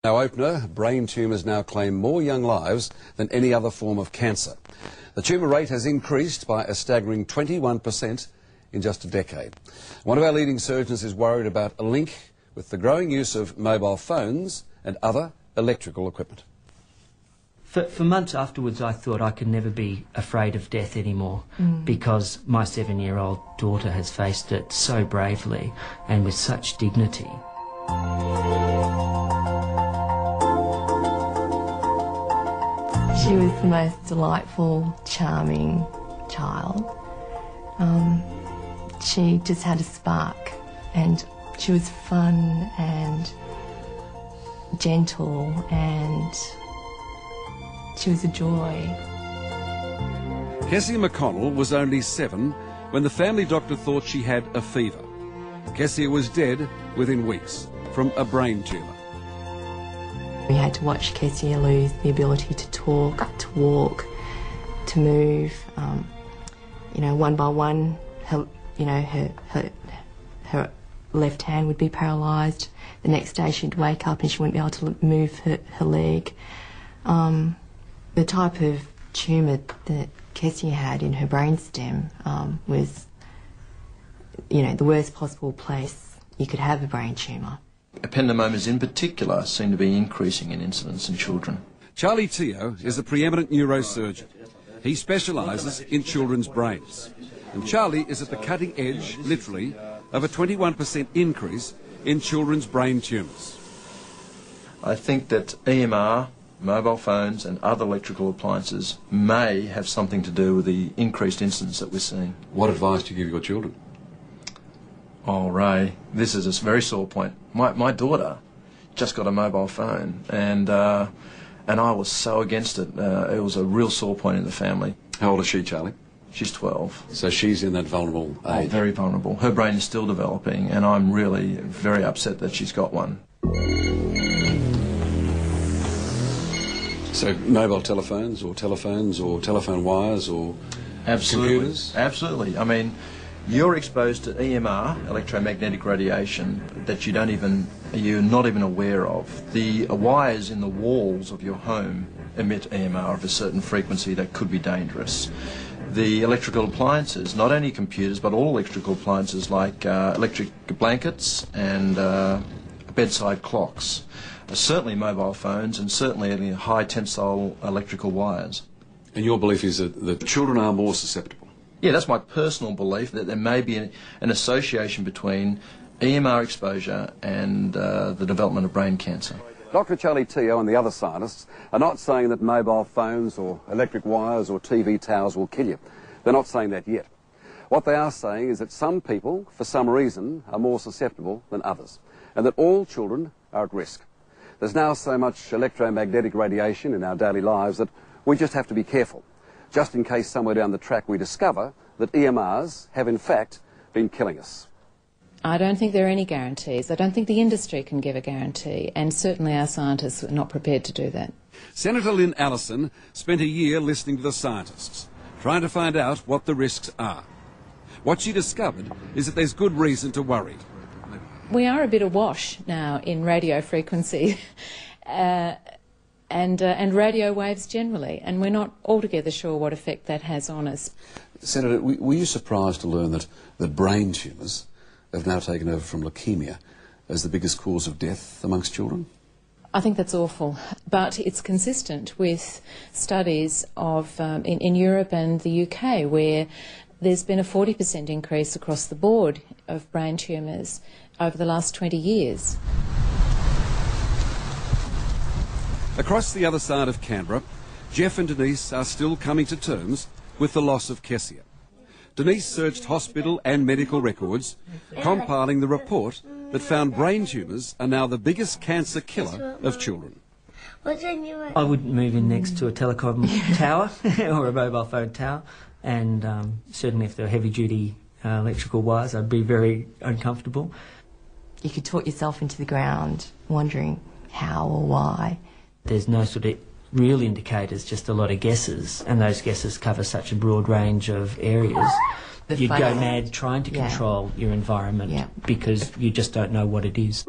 Now opener, brain tumours now claim more young lives than any other form of cancer. The tumour rate has increased by a staggering 21% in just a decade. One of our leading surgeons is worried about a link with the growing use of mobile phones and other electrical equipment. For months afterwards, I thought I could never be afraid of death anymore because my 7-year-old daughter has faced it so bravely and with such dignity. She was the most delightful, charming child. She just had a spark, and she was fun and gentle, and she was a joy. Kessie McConnell was only 7 when the family doctor thought she had a fever. Kessie was dead within weeks from a brain tumour. We had to watch Kessie lose the ability to talk, to walk, to move. You know, one by one, her left hand would be paralysed. The next day she'd wake up and she wouldn't be able to move her leg. The type of tumour that Kessie had in her brainstem was, you know, the worst possible place you could have a brain tumour. Ependymomas in particular seem to be increasing in incidence in children. Charlie Teo is a preeminent neurosurgeon. He specialises in children's brains. And Charlie is at the cutting edge, literally, of a 21% increase in children's brain tumours. I think that EMR, mobile phones and other electrical appliances may have something to do with the increased incidence that we're seeing. What advice do you give your children? Oh, Ray, this is a very sore point. My daughter just got a mobile phone, and I was so against it. It was a real sore point in the family. How old is she, Charlie? She's 12. So she's in that vulnerable age? Oh, very vulnerable. Her brain is still developing, and I'm really very upset that she's got one. So mobile telephones or telephone wires or computers? Absolutely. I mean, you're exposed to EMR, electromagnetic radiation, that you're not even aware of. The wires in the walls of your home emit EMR of a certain frequency that could be dangerous. The electrical appliances, not only computers, but all electrical appliances like electric blankets and bedside clocks, certainly mobile phones and certainly high tensile electrical wires. And your belief is that children are more susceptible? Yeah, that's my personal belief, that there may be an association between EMR exposure and the development of brain cancer. Dr. Charlie Teo and the other scientists are not saying that mobile phones or electric wires or TV towers will kill you. They're not saying that yet. What they are saying is that some people, for some reason, are more susceptible than others, and that all children are at risk. There's now so much electromagnetic radiation in our daily lives that we just have to be careful, just in case somewhere down the track we discover that EMRs have in fact been killing us. I don't think there are any guarantees. I don't think the industry can give a guarantee, and certainly our scientists are not prepared to do that. Senator Lynn Allison spent a year listening to the scientists, trying to find out what the risks are. What she discovered is that there's good reason to worry. We are a bit awash now in radio frequency and radio waves generally, and we're not altogether sure what effect that has on us. Senator, were you surprised to learn that brain tumours have now taken over from leukaemia as the biggest cause of death amongst children? I think that's awful, but it's consistent with studies of in Europe and the UK, where there's been a 40% increase across the board of brain tumours over the last 20 years. Across the other side of Canberra, Jeff and Denise are still coming to terms with the loss of Kessie. Denise searched hospital and medical records, compiling the report that found brain tumours are now the biggest cancer killer of children. I wouldn't move in next to a telecom tower or a mobile phone tower, and certainly if there were heavy-duty electrical wires, I'd be very uncomfortable. You could talk yourself into the ground, wondering how or why. There's no sort of real indicators, just a lot of guesses, and those guesses cover such a broad range of areas. You'd go mad trying to control your environment because you just don't know what it is.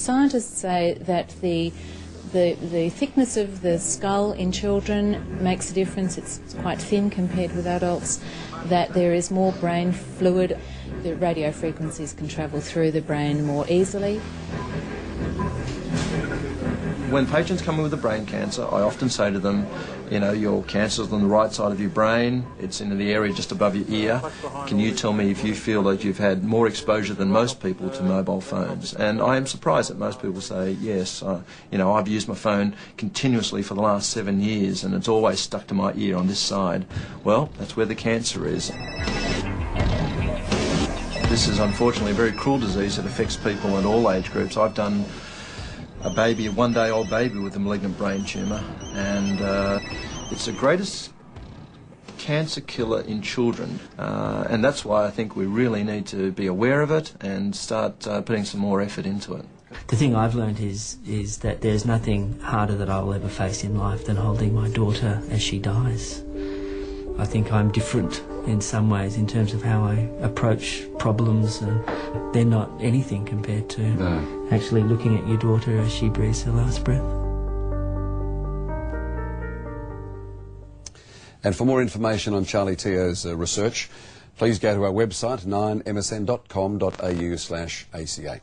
scientists say that the thickness of the skull in children makes a difference. It's quite thin compared with adults, that there is more brain fluid. The radio frequencies can travel through the brain more easily. When patients come in with a brain cancer, I often say to them, you know, your cancer's on the right side of your brain, it's in the area just above your ear. Can you tell me if you feel that you've had more exposure than most people to mobile phones? And I am surprised that most people say, yes, you know, I've used my phone continuously for the last 7 years and it's always stuck to my ear on this side. Well, that's where the cancer is. This is unfortunately a very cruel disease that affects people at all age groups. I've done a baby, a one-day-old baby with a malignant brain tumour, and it's the greatest cancer killer in children, and that's why I think we really need to be aware of it and start putting some more effort into it. The thing I've learned is that there's nothing harder that I will ever face in life than holding my daughter as she dies. I think I'm different in some ways in terms of how I approach problems, and they're not anything compared to actually looking at your daughter as she breathes her last breath. And for more information on Charlie Teo's research, please go to our website 9msn.com.au/ACA.